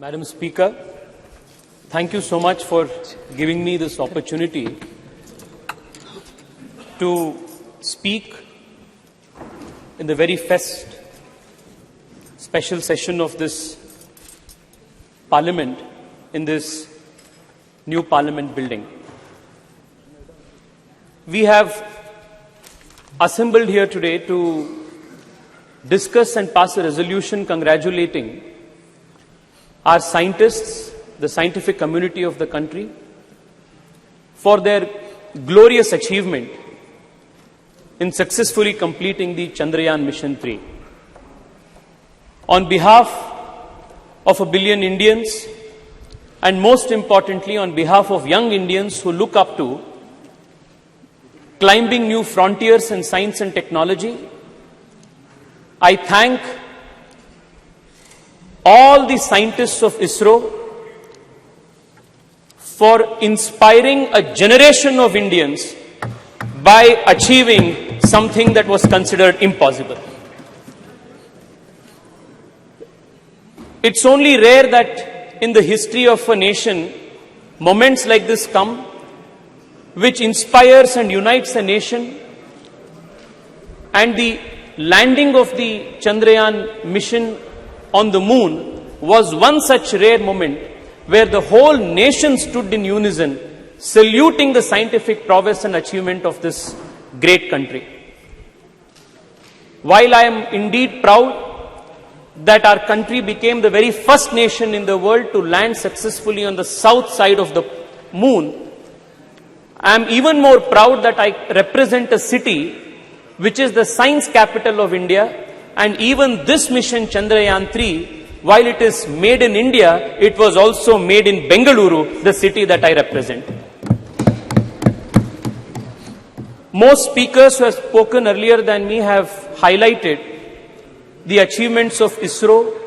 Madam Speaker, thank you so much for giving me this opportunity to speak in the very first special session of this Parliament in this new Parliament building. We have assembled here today to discuss and pass a resolution congratulating our scientists, the scientific community of the country, for their glorious achievement in successfully completing the Chandrayaan-3. On behalf of 1 billion Indians, and most importantly on behalf of young Indians who look up to climbing new frontiers in science and technology, I thank all the scientists of ISRO for inspiring a generation of Indians by achieving something that was considered impossible. It's only rare that in the history of a nation, moments like this come, which inspires and unites a nation, and the landing of the Chandrayaan mission on the moon was one such rare moment where the whole nation stood in unison, saluting the scientific prowess and achievement of this great country. While I am indeed proud that our country became the very first nation in the world to land successfully on the south side of the moon, I am even more proud that I represent a city which is the science capital of India, and even this mission Chandrayaan-3, while it is made in India, it was also made in Bengaluru, the city that I represent. Most speakers who have spoken earlier than me have highlighted the achievements of ISRO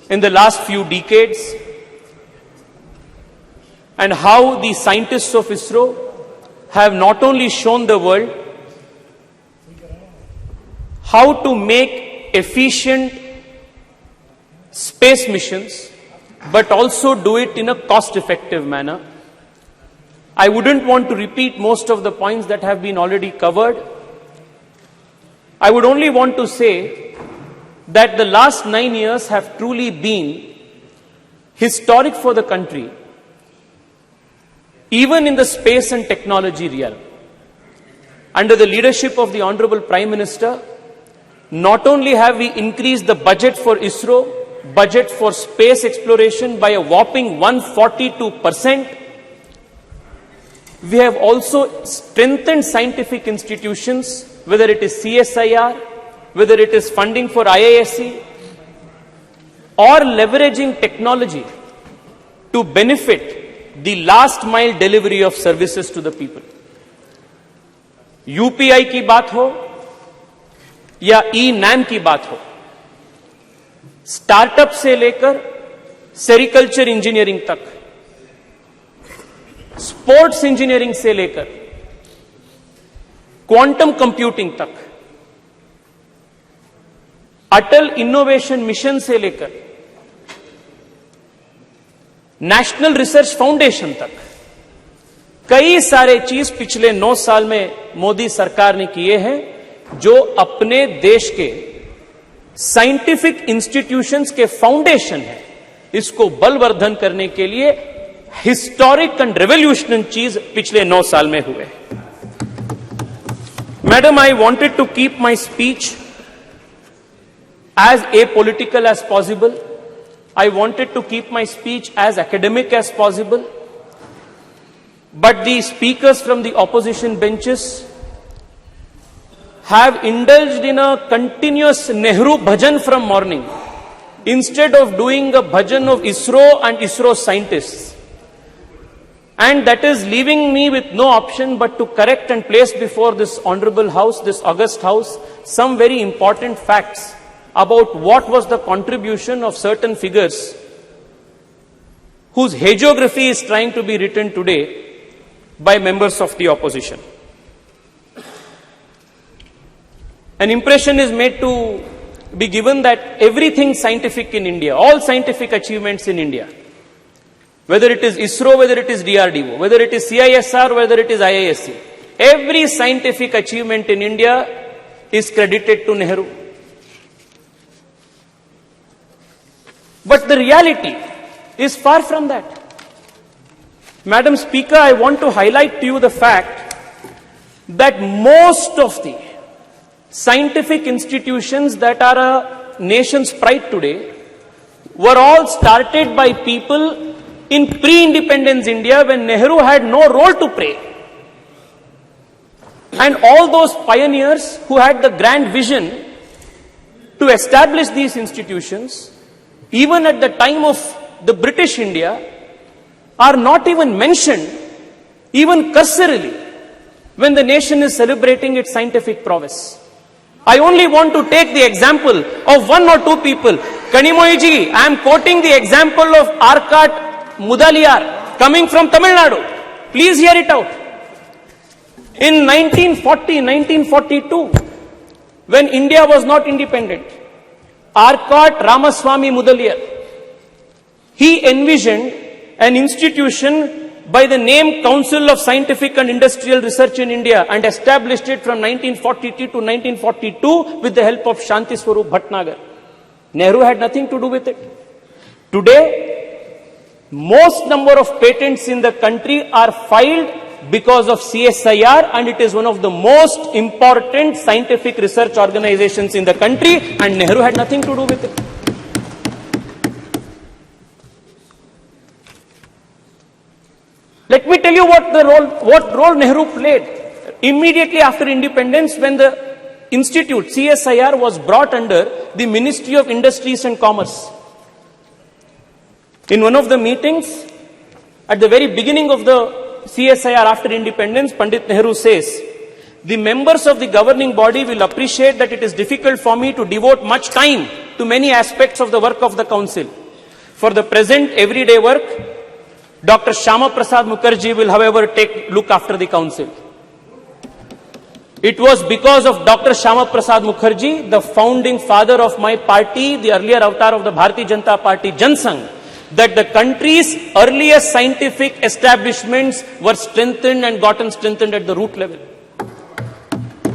in the last few decades and how the scientists of ISRO have not only shown the world how to make efficient space missions, but also do it in a cost-effective manner. I wouldn't want to repeat most of the points that have been already covered. I would only want to say that the last 9 years have truly been historic for the country, even in the space and technology realm. Under the leadership of the Honorable Prime Minister, not only have we increased the budget for ISRO, budget for space exploration by a whopping 142%, we have also strengthened scientific institutions, whether it is CSIR, whether it is funding for IISc, or leveraging technology to benefit the last mile delivery of services to the people. UPI की बात हो या ई-नैम की बात हो, startup से लेकर sericulture engineering तक, स्पोर्ट्स इंजीनियरिंग से लेकर क्वांटम कंप्यूटिंग तक, अटल इनोवेशन मिशन से लेकर नेशनल रिसर्च फाउंडेशन तक, कई सारे चीज पिछले 9 साल में मोदी सरकार ने किए हैं, जो अपने देश के साइंटिफिक इंस्टीट्यूशंस के फाउंडेशन है, इसको बलवर्धन करने के लिए हिस्टोरिक एंड रेवोल्यूशनरी चीज पिछले 9 साल में हुए. Madam, I wanted to keep my speech as apolitical as possible. I wanted to keep my speech as academic as possible. But the speakers from the opposition benches have indulged in a continuous Nehru bhajan from morning, instead of doing a bhajan of ISRO and ISRO scientists. And that is leaving me with no option but to correct and place before this honorable house, this august house, some very important facts about what was the contribution of certain figures whose hagiography is trying to be written today by members of the opposition. An impression is made to be given that everything scientific in India, all scientific achievements in India, whether it is ISRO, whether it is DRDO, whether it is CISR, whether it is IISc, every scientific achievement in India is credited to Nehru. But the reality is far from that. Madam Speaker, I want to highlight to you the fact that most of the scientific institutions that are a nation's pride today were all started by people in pre-independence India when Nehru had no role to play. And all those pioneers who had the grand vision to establish these institutions, even at the time of the British India, are not even mentioned, even cursorily, when the nation is celebrating its scientific prowess. I only want to take the example of one or two people. Kanimoyiji, I am quoting the example of Arkat Mudaliar, coming from Tamil Nadu. Please hear it out. In 1942, when India was not independent, Arkat Ramaswamy Mudaliar, he envisioned an institution by the name Council of Scientific and Industrial Research in India and established it from 1942 to 1942 with the help of Shanti Swarup Bhatnagar. Nehru had nothing to do with it. Today, most number of patents in the country are filed because of CSIR, and it is one of the most important scientific research organizations in the country, and Nehru had nothing to do with it. Let me tell you what role Nehru played. Immediately after independence, when the institute, CSIR, was brought under the Ministry of Industries and Commerce. In one of the meetings, at the very beginning of the CSIR after independence, Pandit Nehru says, the members of the governing body will appreciate that it is difficult for me to devote much time to many aspects of the work of the council. For the present everyday work, Dr. Shyama Prasad Mukherjee will, however, look after the council. It was because of Dr. Shyama Prasad Mukherjee, the founding father of my party, the earlier avatar of the Bharatiya Janata Party, Jansangh, that the country's earliest scientific establishments were strengthened and gotten strengthened at the root level.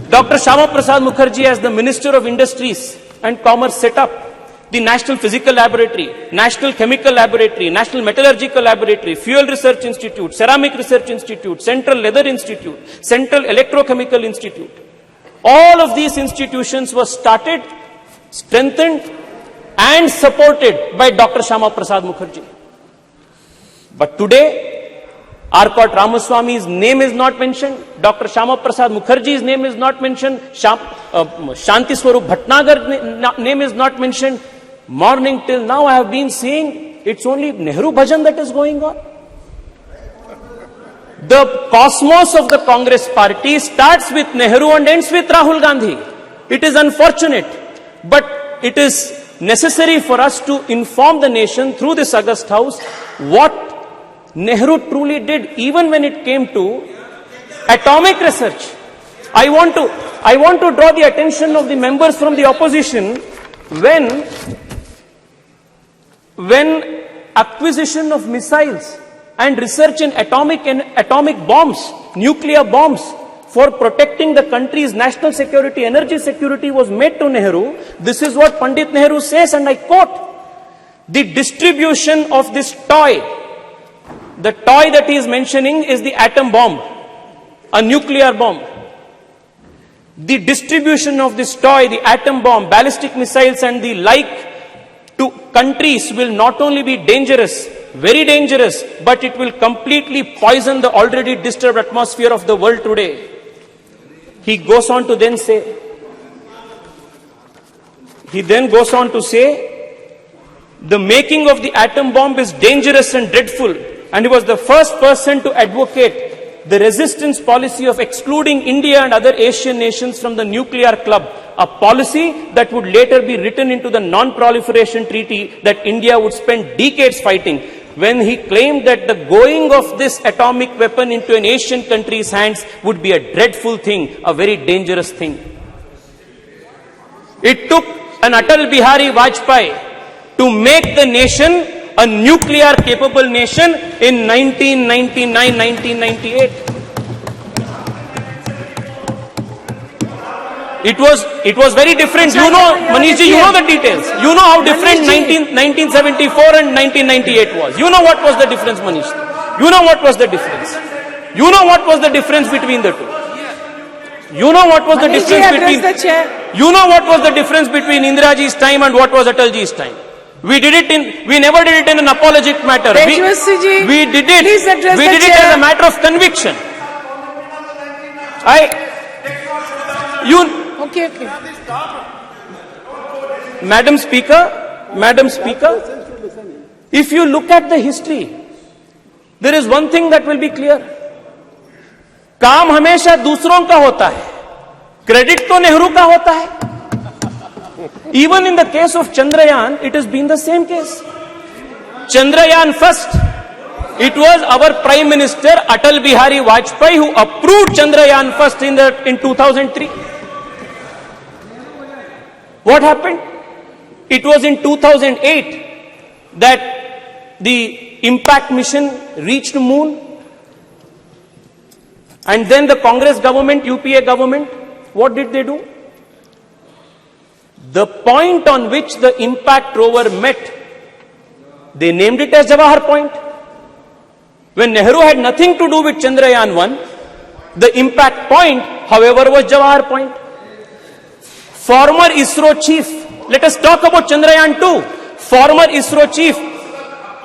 Dr. Shyama Prasad Mukherjee, as the Minister of Industries and Commerce, set up the National Physical Laboratory, National Chemical Laboratory, National Metallurgical Laboratory, Fuel Research Institute, Ceramic Research Institute, Central Leather Institute, Central Electrochemical Institute. All of these institutions were started, strengthened and supported by Dr. Shyama Prasad Mukherjee. But today, Arkat Ramaswamy's name is not mentioned, Dr. Shyama Prasad Mukherjee's name is not mentioned, Shanti Swarup Bhatnagar's name is not mentioned. Morning till now I have been seeing it's only Nehru Bhajan that is going on. The cosmos of the Congress party starts with Nehru and ends with Rahul Gandhi. It is unfortunate, but it is necessary for us to inform the nation through this August House what Nehru truly did, even when it came to atomic research. I want to draw the attention of the members from the opposition when acquisition of missiles and research in atomic bombs, nuclear bombs, for protecting the country's national security, energy security was made to Nehru. This is what Pandit Nehru says, and I quote, the distribution of this toy, the toy that he is mentioning is the atom bomb, a nuclear bomb. The distribution of this toy, the atom bomb, ballistic missiles and the like to countries will not only be dangerous, very dangerous, but it will completely poison the already disturbed atmosphere of the world today. He then goes on to say, the making of the atom bomb is dangerous and dreadful, and he was the first person to advocate the resistance policy of excluding India and other Asian nations from the nuclear club, a policy that would later be written into the non-proliferation treaty that India would spend decades fighting, when he claimed that the going of this atomic weapon into an Asian country's hands would be a dreadful thing, a very dangerous thing. It took and Atal Bihari Vajpayee to make the nation a nuclear capable nation in 1999, 1998. It was very different. You know, Manish ji, you know the details. You know how different 1974 and 1998 was. You know what was the difference, Manish. You know what was the difference. You know what was the difference between the two. You know what was the difference between. You know what was the difference between Indira ji's time and what was Atal ji's time. We never did it in an apologetic matter. We did it as a matter of conviction. Okay. Madam Speaker, if you look at the history, there is one thing that will be clear. काम हमेशा दूसरों का होता है, credit तो नेहरू का होता है. Even in the case of Chandrayaan, it has been the same case. Chandrayaan first, it was our Prime Minister Atal Bihari Vajpayee who approved Chandrayaan first in 2003. What happened? It was in 2008 that the impact mission reached the moon. And then the Congress government, UPA government, what did they do? The point on which the impact rover met, they named it as Jawahar Point. When Nehru had nothing to do with Chandrayaan-1, the impact point, however, was Jawahar Point. Former ISRO chief, let us talk about Chandrayaan-2. Former ISRO chief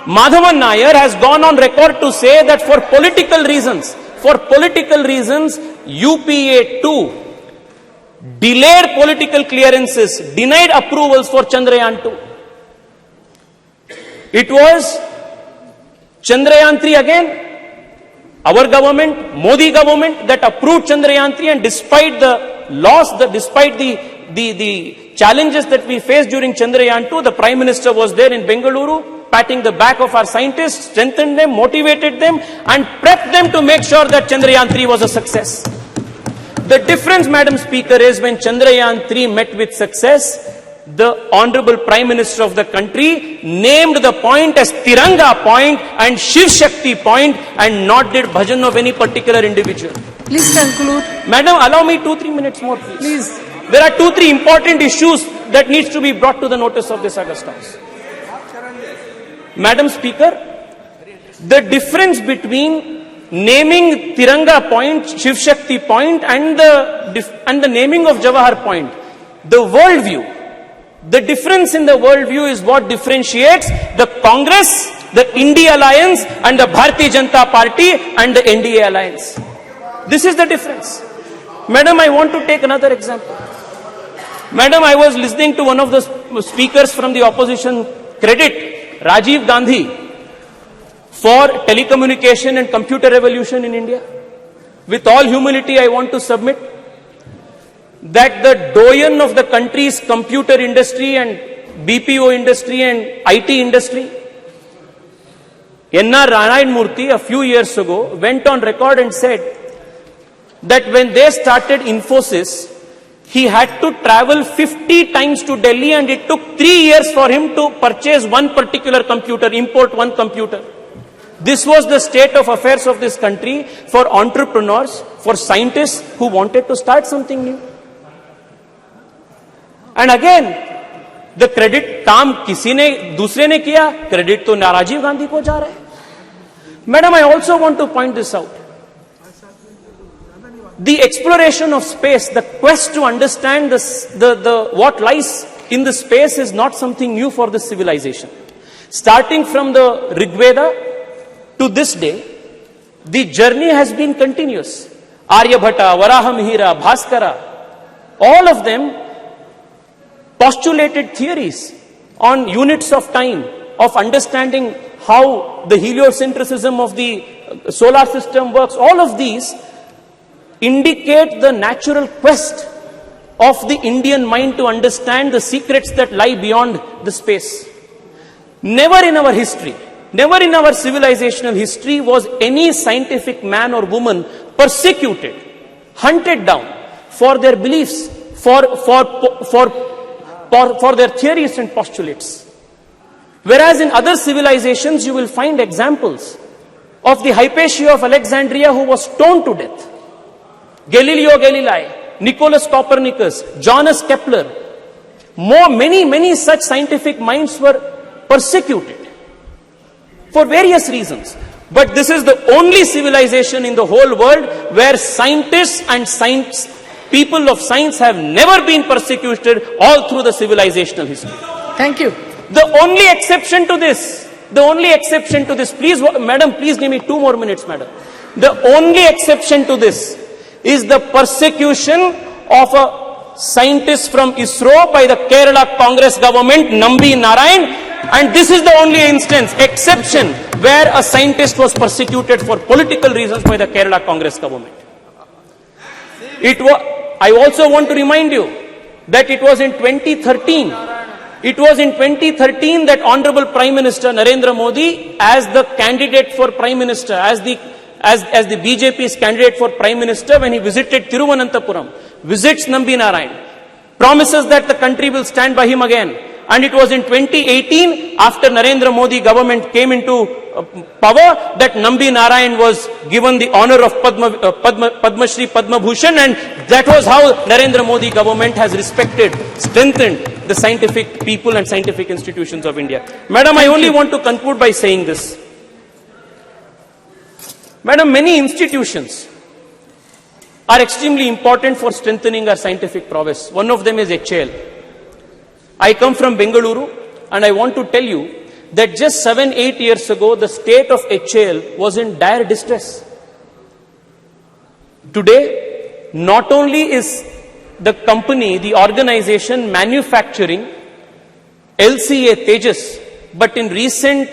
Madhavan Nair has gone on record to say that for political reasons, UPA-2 delayed political clearances, denied approvals for Chandrayaan-2. It was Chandrayaan-3 again, our government, Modi government, that approved Chandrayaan-3, and despite the loss, despite the challenges that we faced during Chandrayaan-2, the Prime Minister was there in Bengaluru, patting the back of our scientists, strengthened them, motivated them, and prepped them to make sure that Chandrayaan-3 was a success. The difference, Madam Speaker, is when Chandrayaan-3 met with success, the Honorable Prime Minister of the country named the point as Tiranga Point and Shiv Shakti Point and not did bhajan of any particular individual. Please conclude. Madam, allow me 2-3 minutes more, please. There are 2-3 important issues that needs to be brought to the notice of this August House. Madam Speaker, the difference between naming Tiranga Point, Shiv Shakti Point and the naming of Jawahar Point, the worldview, the difference in the worldview is what differentiates the Congress, the India Alliance and the Bharatiya Janata Party and the NDA Alliance. This is the difference. Madam, I want to take another example. Madam, I was listening to one of the speakers from the opposition credit Rajiv Gandhi for telecommunication and computer revolution in India. With all humility, I want to submit that the doyen of the country's computer industry and BPO industry and IT industry, N.R. Narayan Murthy, a few years ago, went on record and said that when they started Infosys, he had to travel 50 times to Delhi and it took 3 years for him to purchase one particular computer, import one computer. This was the state of affairs of this country for entrepreneurs, for scientists who wanted to start something new. And again, the credit काम किसी ने दूसरे ने किया, credit तो राजीव गांधी को जा रहा है. Madam, I also want to point this out. The exploration of space, the quest to understand what lies in the space is not something new for this civilization. Starting from the Rig Veda to this day, the journey has been continuous. Aryabhata, Varahamihira, Bhaskara, all of them postulated theories on units of time, of understanding how the heliocentrism of the solar system works. All of these indicate the natural quest of the Indian mind to understand the secrets that lie beyond the space. Never in our history, never in our civilizational history was any scientific man or woman persecuted, hunted down for their beliefs, for for their theories and postulates. Whereas in other civilizations, you will find examples of the Hypatia of Alexandria who was stoned to death. Galileo Galilei, Nicholas Copernicus, Johannes Kepler, many such scientific minds were persecuted for various reasons. But this is the only civilization in the whole world where scientists and people of science have never been persecuted all through the civilizational history. Thank you. The only exception to this, please, madam, please give me 2 more minutes, madam. The only exception to this is the persecution of a scientist from ISRO by the Kerala Congress government, Nambi Narayan, and this is the only exception where a scientist was persecuted for political reasons by the Kerala Congress government. I also want to remind you that it was in 2013 that Honorable Prime Minister Narendra Modi, as the candidate for Prime Minister, as the BJP's candidate for Prime Minister, when he visited Thiruvananthapuram, visits Nambi Narayan, promises that the country will stand by him again. And it was in 2018, after Narendra Modi government came into power, that Nambi Narayan was given the honor of Padma Shri Padma Bhushan, and that was how Narendra Modi government has respected, strengthened the scientific people and scientific institutions of India. Madam, I only want to conclude by saying this. Madam, many institutions are extremely important for strengthening our scientific prowess. One of them is HAL. I come from Bengaluru, and I want to tell you that just 7-8 years ago, the state of HAL was in dire distress. Today, not only is the company, the organization manufacturing LCA Tejas, but in recent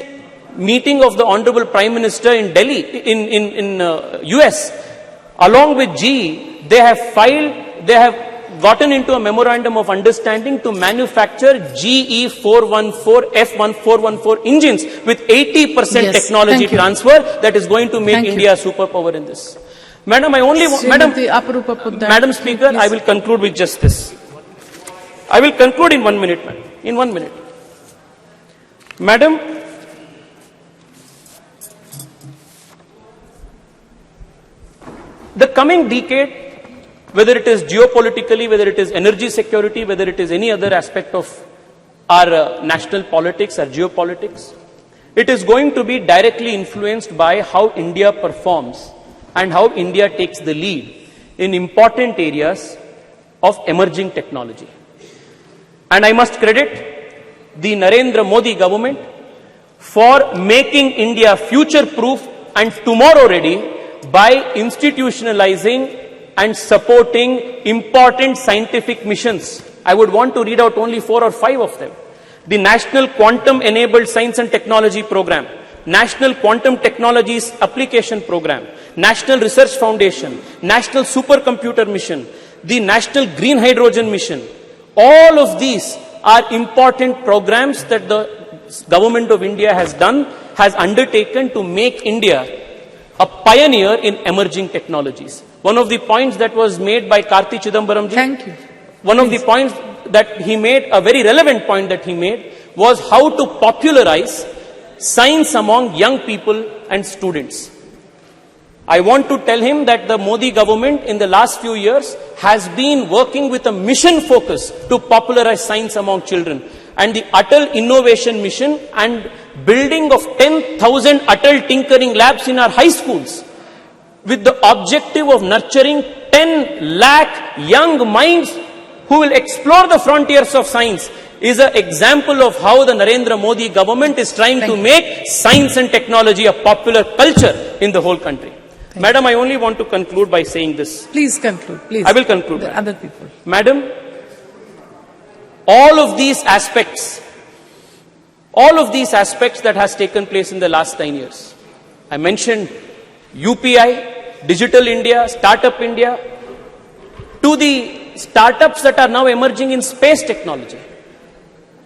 meeting of the Honorable Prime Minister in Delhi, in US, along with GE, they have gotten into a memorandum of understanding to manufacture GE 414, F1 414 engines with 80% technology transfer that is going to make India a superpower in this. Madam, Madam Speaker, I will conclude with just this. I will conclude in 1 minute, madam. In 1 minute. Madam, the coming decade, whether it is geopolitically, whether it is energy security, whether it is any other aspect of our national politics, our geopolitics, it is going to be directly influenced by how India performs and how India takes the lead in important areas of emerging technology. And I must credit the Narendra Modi government for making India future-proof and tomorrow-ready by institutionalizing and supporting important scientific missions. I would want to read out only 4 or 5 of them. The National Quantum Enabled Science and Technology Program, National Quantum Technologies Application Program, National Research Foundation, National Supercomputer Mission, the National Green Hydrogen Mission. All of these are important programs that the government of India has undertaken to make India a pioneer in emerging technologies. One of the points that was made by Karti Chidambaram ji, thank you. One of the points that he made, a very relevant point that he made, was how to popularize science among young people and students. I want to tell him that the Modi government in the last few years has been working with a mission focus to popularize science among children. And the Atal Innovation Mission and building of 10,000 Atal Tinkering Labs in our high schools, with the objective of nurturing 10 lakh young minds who will explore the frontiers of science, is an example of how the Narendra Modi government is trying to make science and technology a popular culture in the whole country. Madam, I only want to conclude by saying this. Please conclude, please. I will conclude. The other people. Madam, all of these aspects that has taken place in the last 9 years. I mentioned UPI, Digital India, Startup India, to the startups that are now emerging in space technology.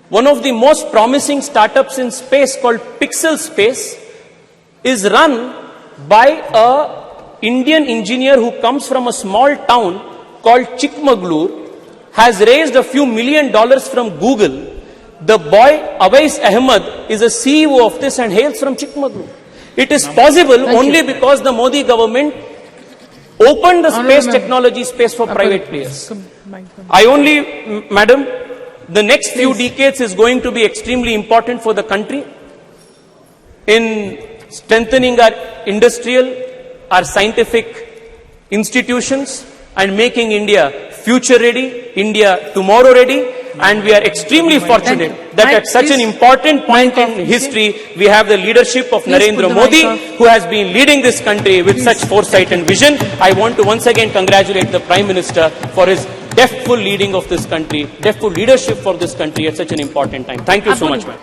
One of the most promising startups in space called Pixel Space is run by an Indian engineer who comes from a small town called Chikmagalur, has raised a few $1 million from Google. The boy Awais Ahmed is a CEO of this and hails from Chikmagalur. It is possible only because the Modi government opened the space technology space for private players. Madam, the next few decades is going to be extremely important for the country in strengthening our industrial, our scientific institutions and making India future ready, India tomorrow ready. And we are extremely fortunate that at such an important point in history, we have the leadership of Narendra Modi, who has been leading this country with such foresight and vision. I want to once again congratulate the Prime Minister for his deftful leading of this country, deftful leadership for this country at such an important time. Thank you so much, ma'am.